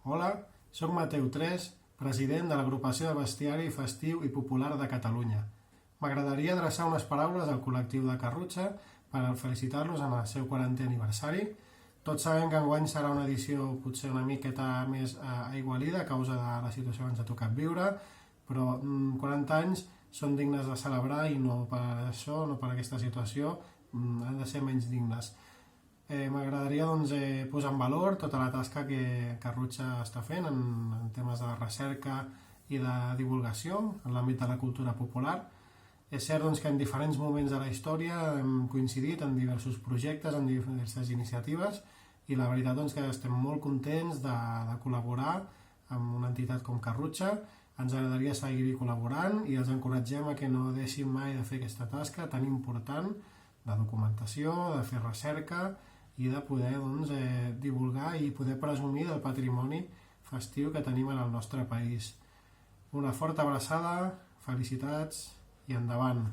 Hola, soc Mateu Tres, president de l'Agrupació de Bestiari Festiu i Popular de Catalunya. M'agradaria adreçar unes paraules al col·lectiu de Carrutxa per felicitar-los en el seu 40è aniversari. Tots sabem que enguany serà una edició potser una miqueta més aigualida a causa de la situació que ens ha tocat viure, però 40 anys són dignes de celebrar i no per això, no per aquesta situació, han de ser menys dignes. M'agradaria posar en valor tota la tasca que Carrutxa està fent en temes de recerca i de divulgació en l'àmbit de la cultura popular. És cert que en diferents moments de la història hem coincidit en diversos projectes, en diverses iniciatives, i la veritat que estem molt contents de col·laborar amb una entitat com Carrutxa. Ens agradaria seguir-hi col·laborant i els encoratgem a que no deixin mai de fer aquesta tasca tan important de documentació, de fer recerca i de poder divulgar i poder presumir del patrimoni festiu que tenim en el nostre país. Una forta abraçada, felicitats i endavant!